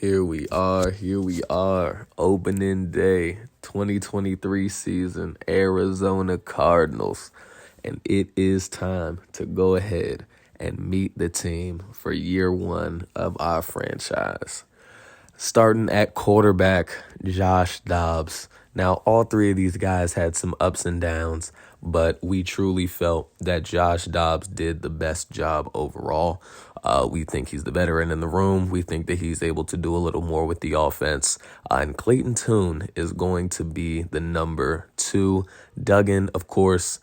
Here we are. Opening day, 2023 season, Arizona Cardinals. And it is time to go ahead and meet the team for year one of our franchise. Starting at quarterback, Josh Dobbs. Now, all three of these guys had some ups and downs, but we truly felt that Josh Dobbs did the best job overall. We think he's the veteran in the room. We think that he's able to do a little more with the offense. And Clayton Tune is going to be the number 2. Duggan, of course,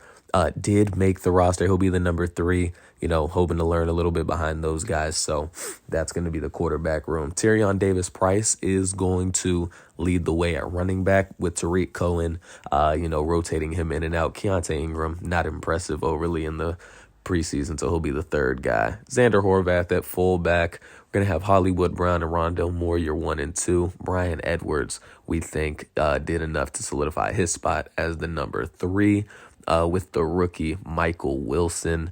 did make the roster. He'll be the number 3, hoping to learn a little bit behind those guys. So that's going to be the quarterback room. Tyrion Davis-Price is going to lead the way at running back with Tariq Cohen, rotating him in and out. Keontae Ingram, not impressive overly in the preseason, so he'll be the third guy. Xander Horvath at fullback. We're going to have Hollywood Brown and Rondell Moore, year 1 and 2. Brian Edwards, we think, did enough to solidify his spot as the number 3. With the rookie Michael Wilson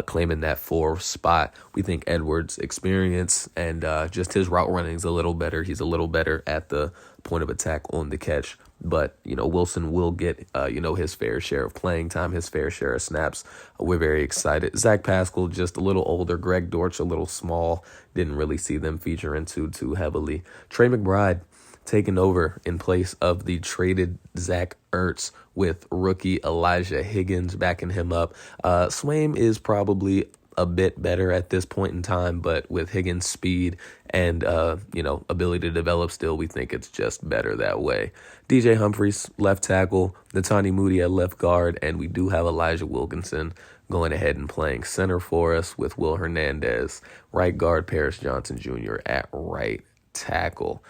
claiming that 4 spot. We think Edwards' experience and just his route running is a little better. He's a little better at the point of attack on the catch. But, Wilson will get, his fair share of playing time, his fair share of snaps. We're very excited. Zach Pascal, just a little older. Greg Dortch, a little small. Didn't really see them featuring too heavily. Trey McBride taking over in place of the traded Zach Ertz with rookie Elijah Higgins backing him up. Swaim is probably a bit better at this point in time, but with Higgins' speed and, ability to develop still, we think it's just better that way. DJ Humphries, left tackle, Netani Moody at left guard, and we do have Elijah Wilkinson going ahead and playing center for us with Will Hernandez, right guard, Paris Johnson Jr. at right tackle.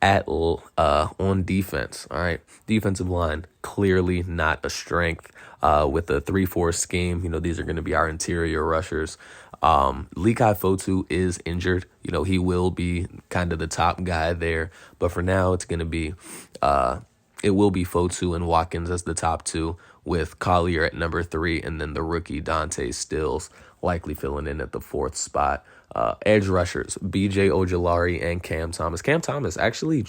On defense, all right, defensive line, clearly not a strength with the 3-4 scheme. These are going to be our interior rushers. Likai Fotu is injured. He will be kind of the top guy there, but for now it's going to be it will be Fotu and Watkins as the top 2 with Collier at number 3, and then the rookie Dante Stills likely filling in at the 4th spot. Edge rushers, B.J. Ojolari and Cam Thomas. Cam Thomas actually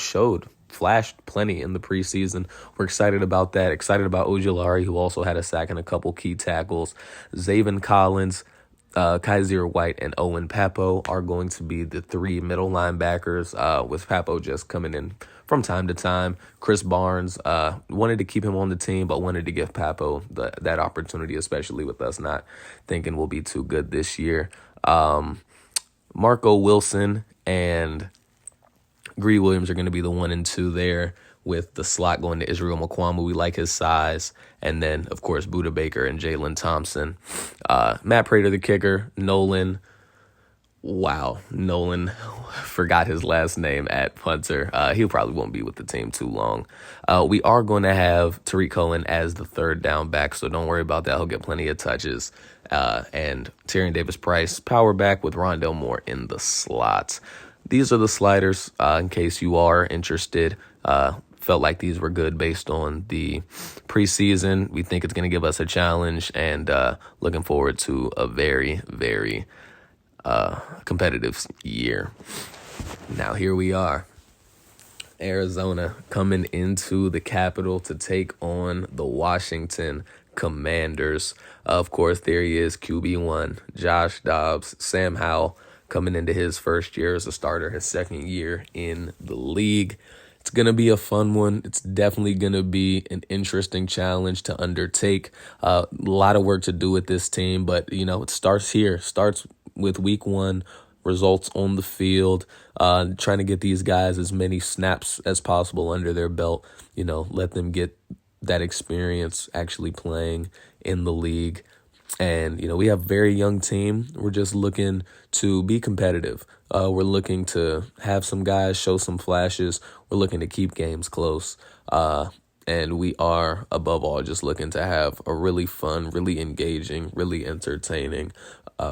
flashed plenty in the preseason. We're excited about that. Excited about Ojolari, who also had a sack and a couple key tackles. Zaven Collins, Kaiser White, and Owen Papo are going to be the 3 middle linebackers, with Papo just coming in from time to time. Chris Barnes wanted to keep him on the team, but wanted to give Papo that opportunity, especially with us not thinking we'll be too good this year. Marco Wilson and Greedy Williams are going to be the 1 and 2 there, with the slot going to Israel Mukuamu. We like his size. And then, of course, Buda Baker and Jalen Thompson. Matt Prater, the kicker. Nolan forgot his last name at punter. He probably won't be with the team too long. We are going to have Tariq Cohen as the 3rd down back, so don't worry about that. He'll get plenty of touches. And Tyrion Davis-Price, power back with Rondell Moore in the slot. These are the sliders, in case you are interested. Felt like these were good based on the preseason. We think it's going to give us a challenge, and looking forward to a very, very competitive year. Now here we are. Arizona coming into the capital to take on the Washington Commanders. Of course, there he is, QB1, Josh Dobbs. Sam Howell coming into his first year as a starter, his 2nd year in the league. It's going to be a fun one. It's definitely going to be an interesting challenge to undertake. A lot of work to do with this team, but, it starts here. Starts with week 1, results on the field, trying to get these guys as many snaps as possible under their belt, let them get that experience actually playing in the league. And, we have a very young team. We're just looking to be competitive. We're looking to have some guys show some flashes. We're looking to keep games close. And we are, above all, just looking to have a really fun, really engaging, really entertaining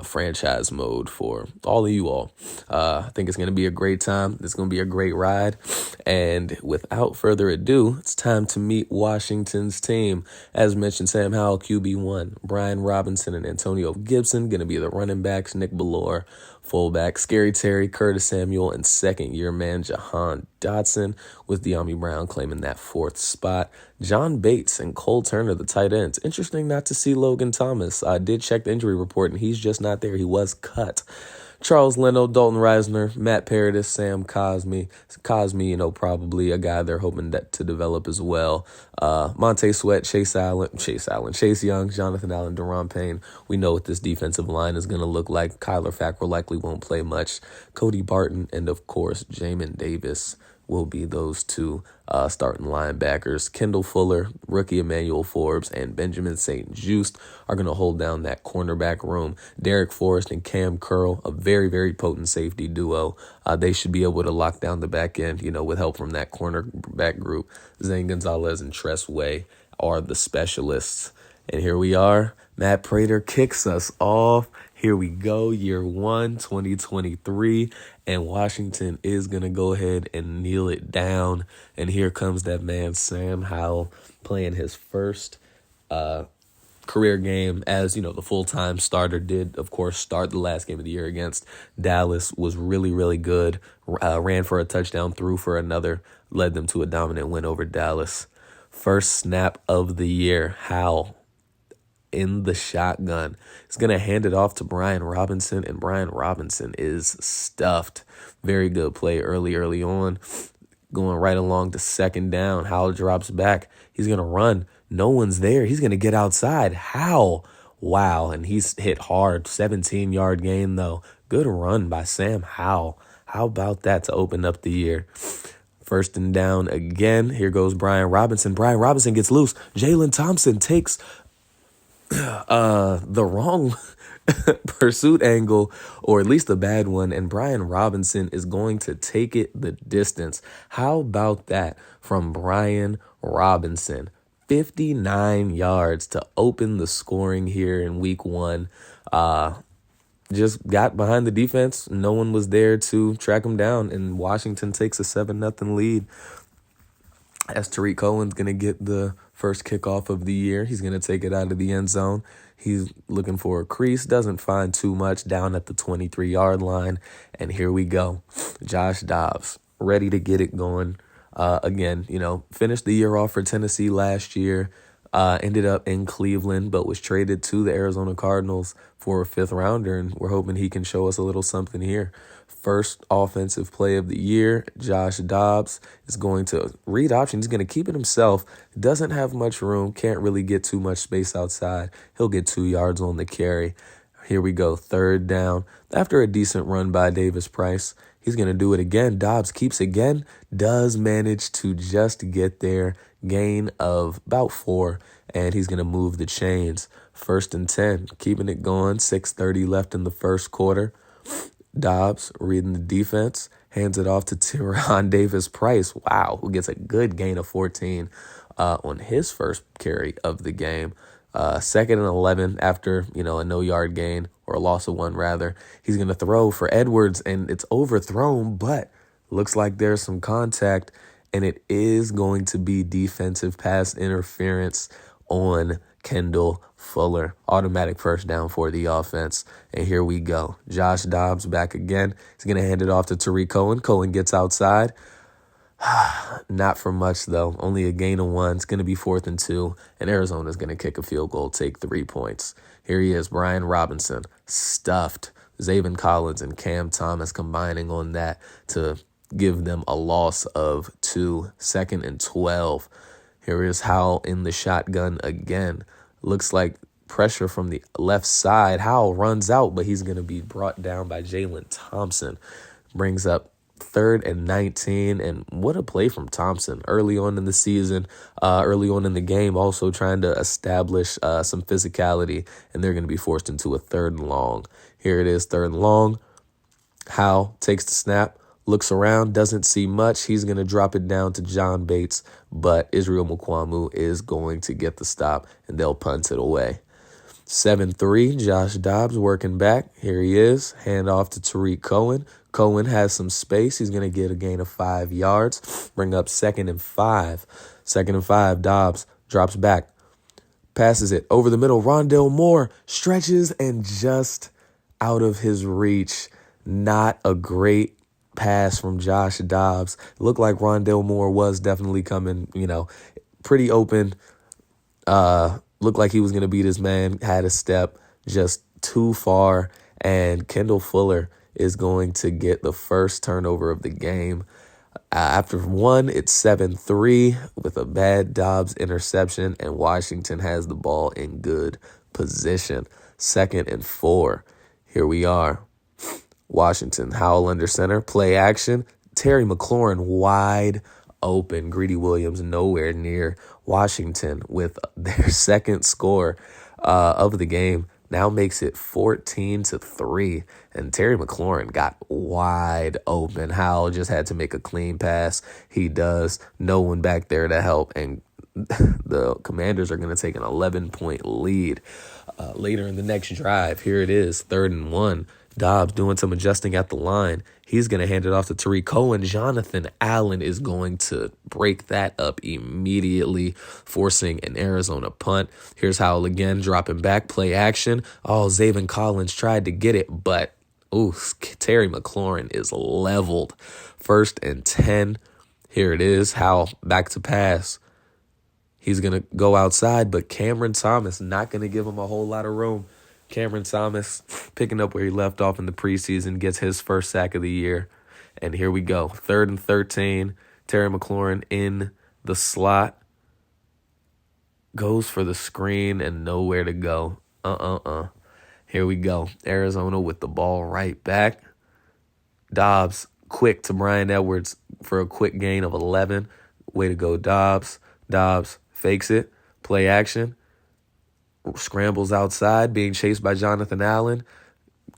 franchise mode for all of you all. I think it's going to be a great time. It's going to be a great ride. And without further ado, it's time to meet Washington's team. As mentioned, Sam Howell, QB1, Brian Robinson and Antonio Gibson going to be the running backs, Nick Bellore, Fullback, Scary Terry, Curtis Samuel, and second-year man Jahan Dotson, with De'Ami Brown claiming that fourth spot. John Bates and Cole Turner, the tight ends. Interesting not to see Logan Thomas. I did check the injury report, and he's just not there. He was cut. Charles Leno, Dalton Reisner, Matt Paradis, Sam Cosmi. Cosmi, probably a guy they're hoping to develop as well. Montez Sweat, Chase Young, Jonathan Allen, Deron Payne. We know what this defensive line is going to look like. Kyler Fackrell likely won't play much. Cody Barton, and of course, Jamin Davis will be those two starting linebackers. Kendall Fuller, rookie Emmanuel Forbes, and Benjamin St. Juste are going to hold down that cornerback room. Derek Forrest and Cam Curl, a very, very potent safety duo. They should be able to lock down the back end, with help from that cornerback group. Zane Gonzalez and Tress Way are the specialists. And here we are. Matt Prater kicks us off. Here we go, year 1, 2023, and Washington is going to go ahead and kneel it down. And here comes that man, Sam Howell, playing his first career game as, the full-time starter. Did, of course, start the last game of the year against Dallas, was really, really good, ran for a touchdown, threw for another, led them to a dominant win over Dallas. First snap of the year, Howell in the shotgun. He's going to hand it off to Brian Robinson, and Brian Robinson is stuffed. Very good play early on. Going right along to second down. Howell drops back. He's going to run. No one's there. He's going to get outside. Howell. Wow, and he's hit hard. 17-yard gain, though. Good run by Sam Howell. How about that to open up the year? First and down again. Here goes Brian Robinson. Brian Robinson gets loose. Jalen Thompson takes the wrong pursuit angle, or at least a bad one, and Brian Robinson is going to take it the distance. How about that from Brian Robinson? 59 yards to open the scoring here in week 1. Just got behind the defense. No one was there to track him down, and Washington takes a 7-0 lead. As Tariq Cohen's going to get the first kickoff of the year. He's going to take it out of the end zone. He's looking for a crease. Doesn't find too much down at the 23-yard line. And here we go. Josh Dobbs, ready to get it going. Again, finished the year off for Tennessee last year. Ended up in Cleveland, but was traded to the Arizona Cardinals for a 5th rounder. And we're hoping he can show us a little something here. First offensive play of the year, Josh Dobbs is going to read option. He's going to keep it himself. Doesn't have much room. Can't really get too much space outside. He'll get 2 yards on the carry. Here we go. Third down. After a decent run by Davis Price, he's going to do it again. Dobbs keeps again. Does manage to just get there. Gain of about 4. And he's going to move the chains. First and 10. Keeping it going. 6:30 left in the first quarter. Dobbs, reading the defense, hands it off to Tyron Davis Price. Wow, who gets a good gain of 14 on his first carry of the game. Second and 11 after, a no-yard gain, or a loss of 1, rather. He's going to throw for Edwards, and it's overthrown, but looks like there's some contact, and it is going to be defensive pass interference on Kendall Fuller. Automatic first down for the offense. And here we go. Josh Dobbs back again. He's going to hand it off to Tariq Cohen. Cohen gets outside. Not for much, though. Only a gain of 1. It's going to be 4th and 2. And Arizona's going to kick a field goal, take 3 points. Here he is, Brian Robinson. Stuffed. Zaven Collins and Cam Thomas combining on that to give them a loss of 2. 2nd and 12. Here is Howell in the shotgun again. Looks like pressure from the left side. Howell runs out, but he's going to be brought down by Jalen Thompson. Brings up 3rd and 19, and what a play from Thompson early on in the season, early on in the game, also trying to establish some physicality, and they're going to be forced into a 3rd and long. Here it is, 3rd and long. Howell takes the snap, looks around, doesn't see much. He's going to drop it down to John Bates, but Israel Mukwamu is going to get the stop, and they'll punt it away. 7-3, Josh Dobbs working back. Here he is. Hand off to Tariq Cohen. Cohen has some space. He's going to get a gain of 5 yards. Bring up 2nd and 5. 2nd and 5, Dobbs drops back. Passes it over the middle. Rondell Moore stretches and just out of his reach. Not a great pass from Josh Dobbs. It looked like Rondale Moore was definitely coming, pretty open. Looked like he was going to beat his man, had a step just too far, and Kendall Fuller is going to get the first turnover of the game. After one, it's 7-3 with a bad Dobbs interception, and Washington has the ball in good position. 2nd and 4. Here we are. Washington, Howell under center, play action. Terry McLaurin wide open. Greedy Williams nowhere near. Washington with their second score of the game now makes it 14-3. And Terry McLaurin got wide open. Howell just had to make a clean pass. He does. No one back there to help. And the Commanders are going to take an 11-point lead later in the next drive. Here it is, 3rd and 1. Dobbs doing some adjusting at the line. He's going to hand it off to Tariq Cohen. Jonathan Allen is going to break that up immediately, forcing an Arizona punt. Here's Howell again, dropping back, play action. Oh, Zaven Collins tried to get it, but Terry McLaurin is leveled. 1st and 10. Here it is. Howell back to pass. He's going to go outside, but Cameron Thomas not going to give him a whole lot of room. Cameron Thomas picking up where he left off in the preseason, gets his first sack of the year. And here we go. 3rd and 13. Terry McLaurin in the slot. Goes for the screen and nowhere to go. Here we go. Arizona with the ball right back. Dobbs quick to Bryan Edwards for a quick gain of 11. Way to go, Dobbs. Dobbs fakes it. Play action. Scrambles outside, being chased by Jonathan Allen.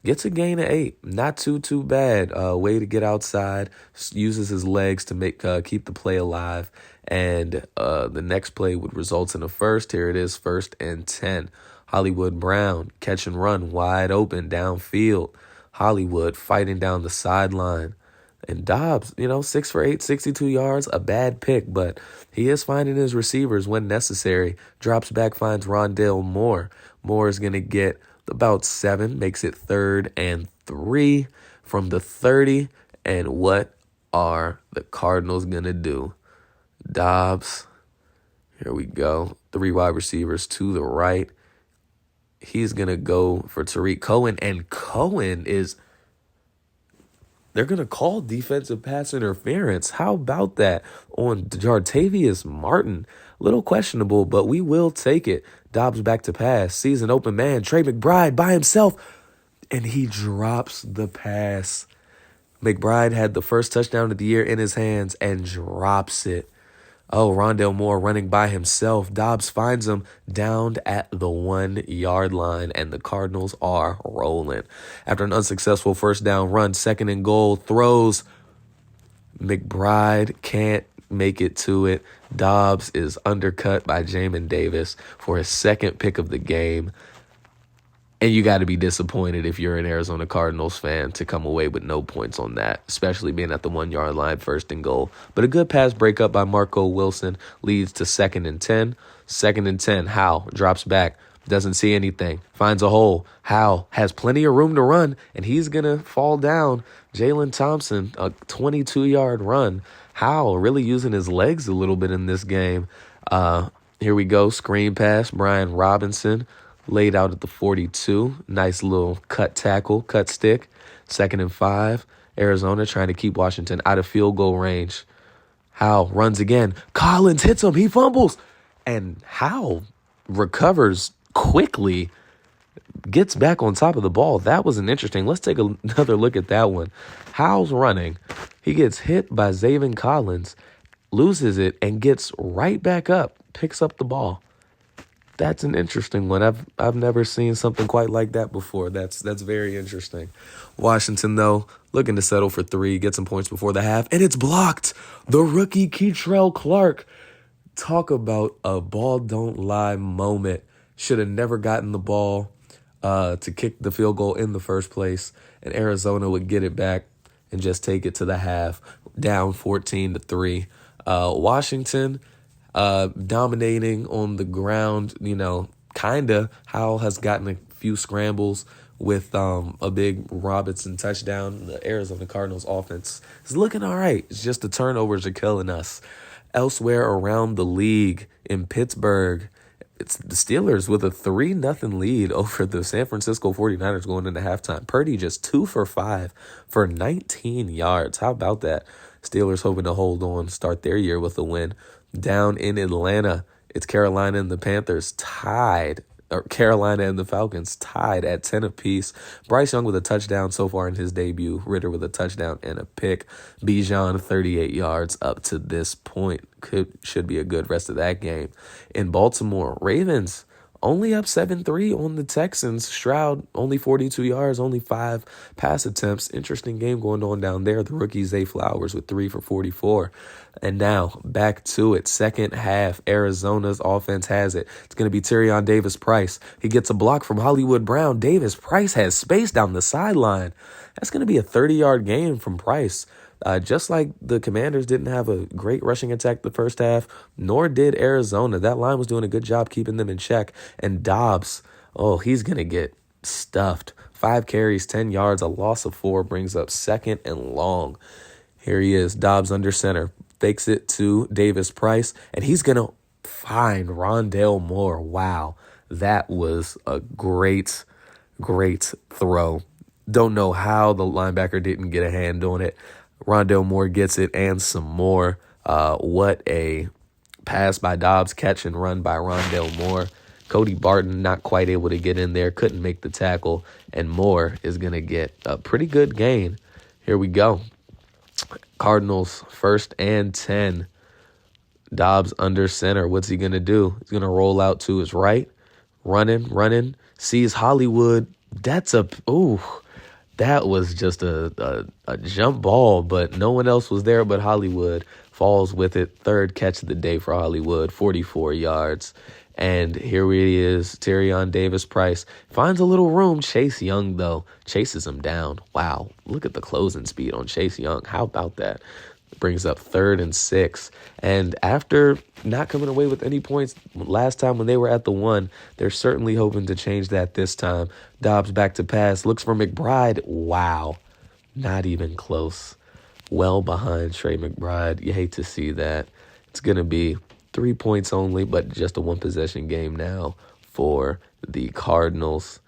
Gets a gain of 8. Not too bad. Way to get outside. Uses his legs to keep the play alive. And the next play would result in a first. Here it is, 1st and 10. Hollywood Brown, catch and run, wide open, downfield. Hollywood fighting down the sideline. And Dobbs, 6 for 8, 62 yards, a bad pick, but he is finding his receivers when necessary. Drops back, finds Rondale Moore. Moore is going to get about 7, makes it 3rd and 3 from the 30. And what are the Cardinals going to do? Dobbs, here we go. 3 wide receivers to the right. He's going to go for Tariq Cohen, and Cohen is... They're going to call defensive pass interference. How about that on Jartavius Martin? A little questionable, but we will take it. Dobbs back to pass. Sees an open man. Trey McBride by himself. And he drops the pass. McBride had the first touchdown of the year in his hands and drops it. Oh, Rondale Moore running by himself. Dobbs finds him downed at the 1-yard line, and the Cardinals are rolling. After an unsuccessful first down run, 2nd and goal, throws. McBride can't make it to it. Dobbs is undercut by Jamin Davis for his 2nd pick of the game. And you got to be disappointed if you're an Arizona Cardinals fan to come away with no points on that, especially being at the 1-yard line, 1st and goal. But a good pass breakup by Marco Wilson leads to 2nd and 10. 2nd and 10, Howell drops back, doesn't see anything, finds a hole. Howell has plenty of room to run, and he's going to fall down. Jalen Thompson, a 22-yard run. Howell really using his legs a little bit in this game. Here we go, screen pass, Brian Robinson. Laid out at the 42. Nice little cut tackle, cut stick. 2nd and 5. Arizona trying to keep Washington out of field goal range. Howell runs again. Collins hits him. He fumbles. And Howell recovers quickly. Gets back on top of the ball. That was an interesting. Let's take another look at that one. Howell's running. He gets hit by Zaven Collins. Loses it and gets right back up. Picks up the ball. That's an interesting one. I've never seen something quite like that before. That's very interesting. Washington, though, looking to settle for 3, get some points before the half, and it's blocked. The rookie Keitrell Clark. Talk about a ball don't lie moment. Should have never gotten the ball to kick the field goal in the first place, and Arizona would get it back and just take it to the half, down 14-3. Washington... dominating on the ground, kind of. Howell has gotten a few scrambles with a big Robinson touchdown. The Arizona Cardinals offense is looking all right. It's just the turnovers are killing us. Elsewhere around the league in Pittsburgh, it's the Steelers with a 3-0 lead over the San Francisco 49ers going into halftime. Purdy just 2 for 5 for 19 yards. How about that? Steelers hoping to hold on, start their year with a win. Down in Atlanta, it's Carolina and the Panthers tied. Or Carolina and the Falcons tied at 10 apiece. Bryce Young with a touchdown so far in his debut. Ritter with a touchdown and a pick. Bijan 38 yards up to this point. Should be a good rest of that game. In Baltimore, Ravens only up 7-3 on the Texans. Stroud only 42 yards, only 5 pass attempts. Interesting game going on down there. The rookie Zay Flowers with 3 for 44. And now back to it. Second half, Arizona's offense has it. It's going to be Tyrion Davis-Price. He gets a block from Hollywood Brown. Davis-Price has space down the sideline. That's going to be a 30-yard game from Price. Just like the Commanders didn't have a great rushing attack the first half, nor did Arizona. That line was doing a good job keeping them in check. And Dobbs, he's going to get stuffed. 5 carries, 10 yards, a loss of 4 brings up second and long. Here he is, Dobbs under center. Fakes it to Davis-Price, and he's going to find Rondale Moore. Wow, that was a great throw. Don't know how the linebacker didn't get a hand on it. Rondale Moore gets it and some more. What a pass by Dobbs, catch and run by Rondale Moore. Cody Barton not quite able to get in there, couldn't make the tackle, and Moore is going to get a pretty good gain. Here we go. Cardinals 1st and 10. Dobbs under center. What's he going to do? He's going to roll out to his right. Running. Sees Hollywood. That was just a jump ball, but no one else was there but Hollywood. Falls with it. 3rd catch of the day for Hollywood. 44 yards. And here he is, Tyrion Davis-Price. Finds a little room. Chase Young, though, chases him down. Wow, look at the closing speed on Chase Young. How about that? Brings up 3rd and 6. And after not coming away with any points last time when they were at the 1, they're certainly hoping to change that this time. Dobbs back to pass. Looks for McBride. Wow, not even close. Well behind Trey McBride. You hate to see that. It's going to be 3 points only, but just a 1-possession game now for the Cardinals.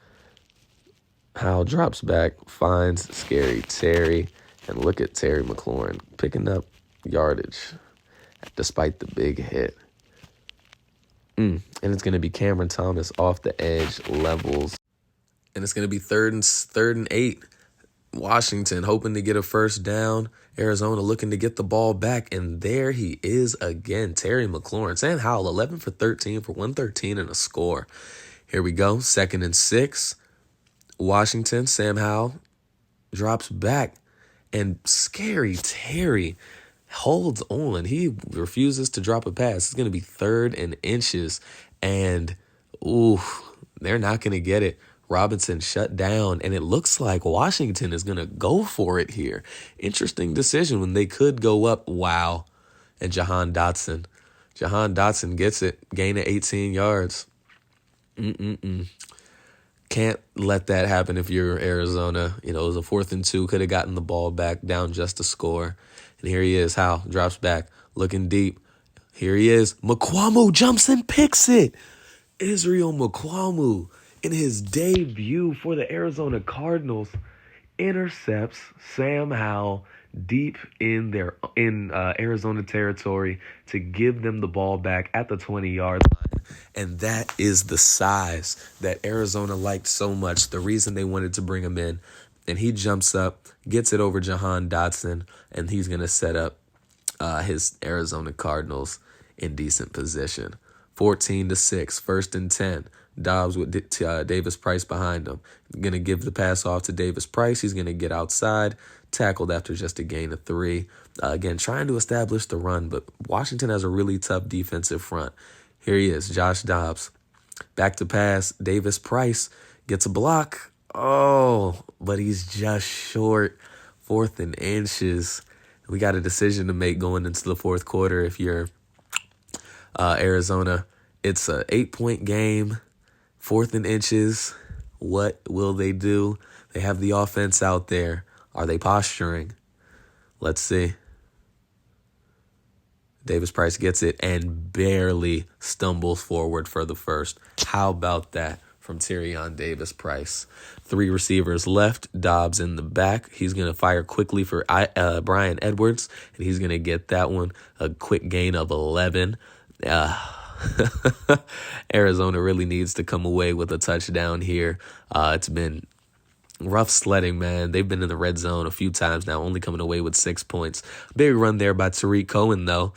Howell drops back, finds Scary Terry, and look at Terry McLaurin picking up yardage despite the big hit. And it's going to be Cameron Thomas off the edge, levels. And it's going to be third and 8. Washington hoping to get a first down. Arizona looking to get the ball back. And there he is again, Terry McLaurin. Sam Howell, 11 for 13 for 113 and a score. Here we go, 2nd and 6. Washington, Sam Howell drops back. And Scary Terry holds on. He refuses to drop a pass. It's going to be 3rd and inches. And, they're not going to get it. Robinson shut down, and it looks like Washington is going to go for it here. Interesting decision when they could go up. Wow. And Jahan Dotson gets it. Gain of 18 yards. Can't let that happen if you're Arizona. It was a 4th and 2. Could have gotten the ball back, down just a score. And here he is. Howell drops back, looking deep. Here he is. Mukuamu jumps and picks it. Israel Mukuamu, in his debut for the Arizona Cardinals, intercepts Sam Howell deep in Arizona territory to give them the ball back at the 20-yard line. And that is the size that Arizona liked so much, the reason they wanted to bring him in. And he jumps up, gets it over Jahan Dotson, and he's going to set up his Arizona Cardinals in decent position. 14-6, 1st and 10. Dobbs with Davis-Price behind him. Going to give the pass off to Davis-Price. He's going to get outside, tackled after just a gain of 3. Again, trying to establish the run, but Washington has a really tough defensive front. Here he is, Josh Dobbs. Back to pass. Davis-Price gets a block. But he's just short. 4th and inches. We got a decision to make going into the 4th quarter if you're Arizona. It's a 8-point game. 4th and inches. What will they do? They have the offense out there. Are they posturing? Let's see. Davis Price gets it and barely stumbles forward for the first. How about that from Tyrion Davis Price? 3 receivers left. Dobbs in the back. He's going to fire quickly for Bryan Edwards, and he's going to get that one. A quick gain of 11. Arizona really needs to come away with a touchdown here. It's been rough sledding, man. They've been in the red zone a few times now, only coming away with 6 points. Big run there by Tariq Cohen, though.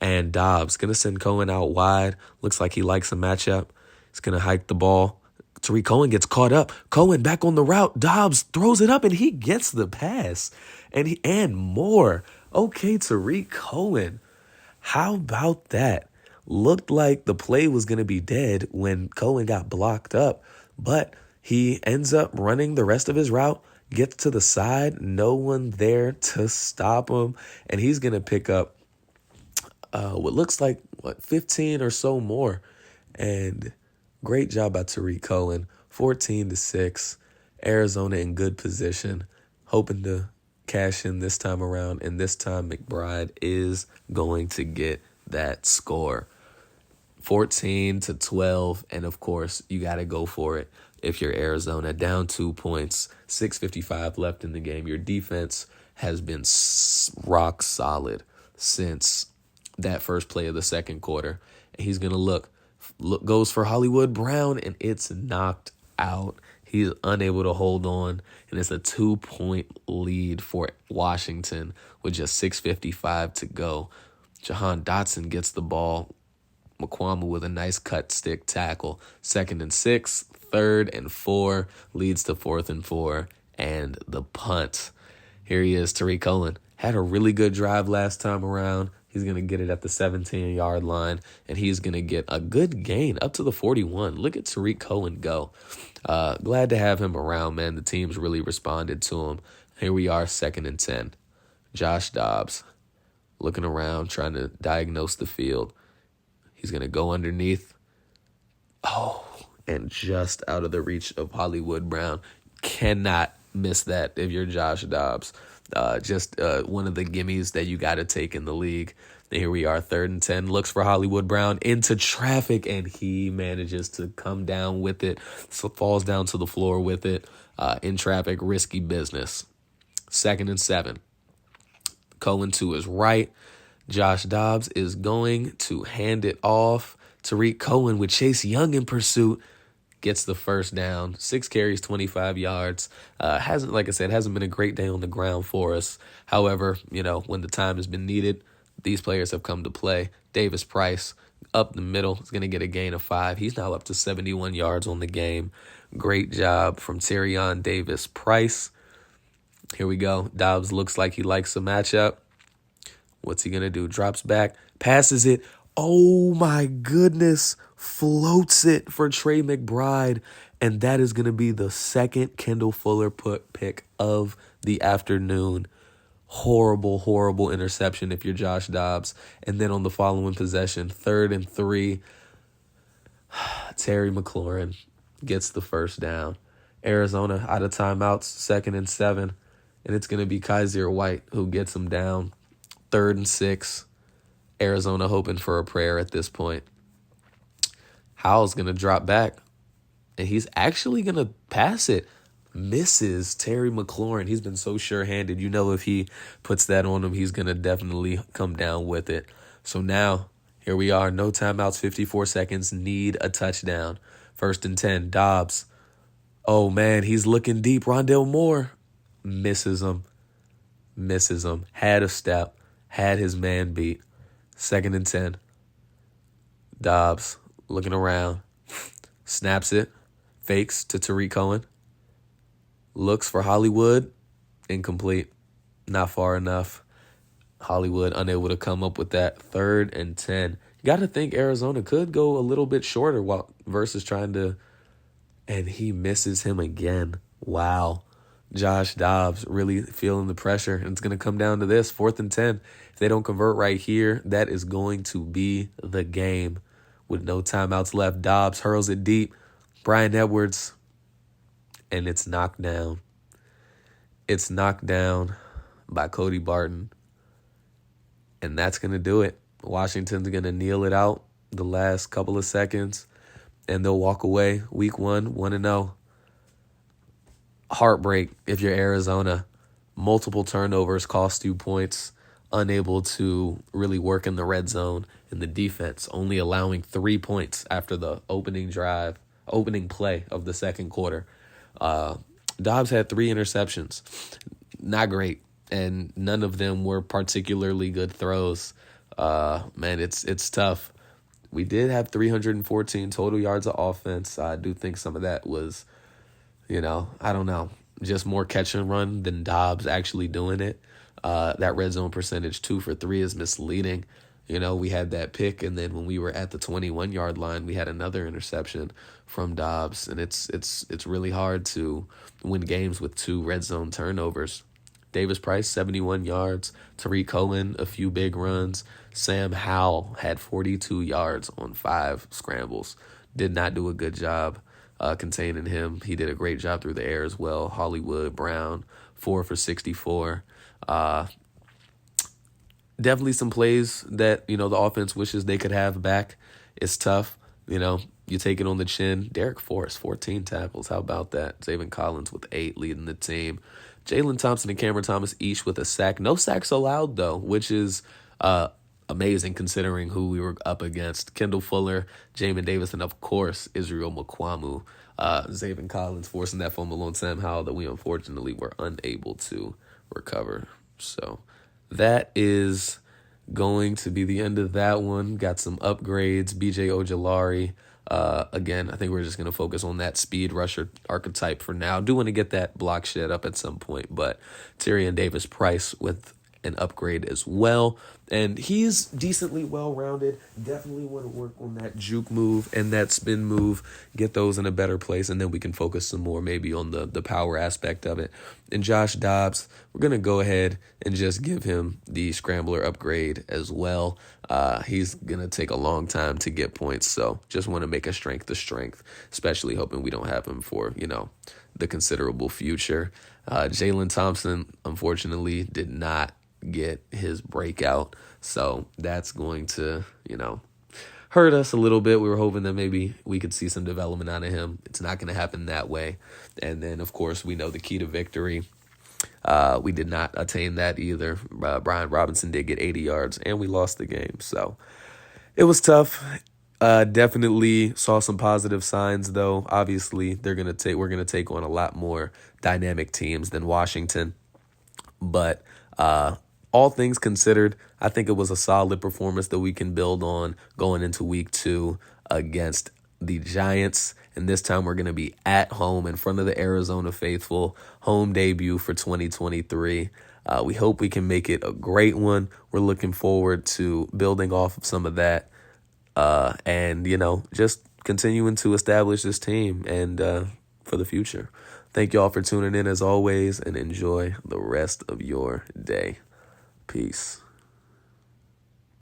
And Dobbs going to send Cohen out wide. Looks like he likes a matchup. He's going to hike the ball. Tariq Cohen gets caught up. Cohen back on the route. Dobbs throws it up, and he gets the pass. And more. Okay, Tariq Cohen. How about that? Looked like the play was going to be dead when Cohen got blocked up, but he ends up running the rest of his route, gets to the side, no one there to stop him, and he's going to pick up what looks like, 15 or so more. And great job by Tariq Cohen, 14-6. Arizona in good position, hoping to cash in this time around, and this time McBride is going to get that score. 14-12, and of course, you got to go for it. If you're Arizona, down 2 points, 6:55 left in the game, your defense has been rock solid since that first play of the second quarter. And he's going to look, goes for Hollywood Brown, and it's knocked out. He's unable to hold on, and it's a 2-point lead for Washington with just 6:55 to go. Jahan Dotson gets the ball. McQuamu with a nice cut stick tackle. 2nd and 6, 3rd and 4, leads to 4th and 4, and the punt. Here he is, Tariq Cohen. Had a really good drive last time around. He's going to get it at the 17-yard line, and he's going to get a good gain up to the 41. Look at Tariq Cohen go. Glad to have him around, man. The team's really responded to him. Here we are, 2nd and 10. Josh Dobbs looking around, trying to diagnose the field. He's going to go underneath. Oh, and just out of the reach of Hollywood Brown. Cannot miss that if you're Josh Dobbs. Just one of the gimmies that you got to take in the league. Here we are, 3rd and 10. Looks for Hollywood Brown into traffic, and he manages to come down with it. So falls down to the floor with it. In traffic, risky business. 2nd and 7. Cohen to his right. Josh Dobbs is going to hand it off. Tariq Cohen with Chase Young in pursuit gets the first down. 6 carries, 25 yards. Hasn't been a great day on the ground for us. However, when the time has been needed, these players have come to play. Davis Price up the middle is going to get a gain of 5. He's now up to 71 yards on the game. Great job from Tyrion Davis Price. Here we go. Dobbs looks like he likes the matchup. What's he going to do? Drops back, passes it. Oh, my goodness. Floats it for Trey McBride. And that is going to be the second Kendall Fuller pick of the afternoon. Horrible, horrible interception if you're Josh Dobbs. And then on the following possession, 3rd and 3, Terry McLaurin gets the first down. Arizona out of timeouts, 2nd and 7. And it's going to be Kaiser White who gets him down. 3rd and 6. Arizona hoping for a prayer at this point. Howell's going to drop back, and he's actually going to pass it. Misses Terry McLaurin. He's been so sure-handed. If he puts that on him, he's going to definitely come down with it. So now, here we are. No timeouts, 54 seconds. Need a touchdown. 1st and 10. Dobbs. Oh, man, he's looking deep. Rondell Moore misses him. Had a step. Had his man beat. 2nd and 10. Dobbs looking around. Snaps it. Fakes to Tariq Cohen. Looks for Hollywood. Incomplete. Not far enough. Hollywood unable to come up with that. 3rd and 10. You got to think Arizona could go a little bit shorter versus trying to. And he misses him again. Wow. Josh Dobbs really feeling the pressure. And it's going to come down to this. 4th and 10. If they don't convert right here, that is going to be the game. With no timeouts left, Dobbs hurls it deep. Bryan Edwards and it's knocked down. It's knocked down by Cody Barton, and that's going to do it. Washington's going to kneel it out the last couple of seconds, and they'll walk away week 1-0. Heartbreak if you're Arizona. Multiple turnovers cost you points, unable to really work in the red zone, and the defense only allowing 3 points after the opening play of the second quarter. Dobbs had 3 interceptions. Not great, and none of them were particularly good throws. Man, it's tough. We did have 314 total yards of offense. I do think some of that was, I don't know, just more catch and run than Dobbs actually doing it. That red zone percentage 2 for 3 is misleading. We had that pick, and then when we were at the 21-yard line, we had another interception from Dobbs, and it's really hard to win games with 2 red zone turnovers. Davis Price, 71 yards. Tariq Cohen, a few big runs. Sam Howell had 42 yards on 5 scrambles. Did not do a good job containing him. He did a great job through the air as well. Hollywood Brown, 4 for 64. Definitely some plays that, the offense wishes they could have back. It's tough. You take it on the chin. Derek Forrest, 14 tackles. How about that? Zaven Collins with 8 leading the team. Jalen Thompson and Cameron Thomas each with a sack. No sacks allowed, though, which is amazing considering who we were up against. Kendall Fuller, Jamin Davis, and, of course, Israel Mukwamu. Zaven Collins forcing that fumble on Sam Howell that we unfortunately were unable to recover. So that is going to be the end of that one. Got some upgrades. BJ Ojolari. Again, I think we're just going to focus on that speed rusher archetype for now. Do want to get that block shed up at some point, but Tyrion Davis Price with an upgrade as well. And he's decently well-rounded. Definitely want to work on that juke move and that spin move, get those in a better place, and then we can focus some more maybe on the power aspect of it. And Josh Dobbs, we're going to go ahead and just give him the scrambler upgrade as well. He's going to take a long time to get points, so just want to make a strength to strength, especially hoping we don't have him for, the considerable future. Jalen Thompson, unfortunately, did not get his breakout, so that's going to hurt us a little bit. We were hoping that maybe we could see some development out of him. It's not going to happen that way. And then of course we know the key to victory, we did not attain that either. Brian Robinson did get 80 yards and we lost the game, so it was tough. Definitely saw some positive signs though. Obviously we're going to take on a lot more dynamic teams than Washington, but all things considered, I think it was a solid performance that we can build on going into week 2 against the Giants. And this time we're going to be at home in front of the Arizona faithful. Home debut for 2023. We hope we can make it a great one. We're looking forward to building off of some of that and, just continuing to establish this team and for the future. Thank y'all for tuning in as always, and enjoy the rest of your day. Peace.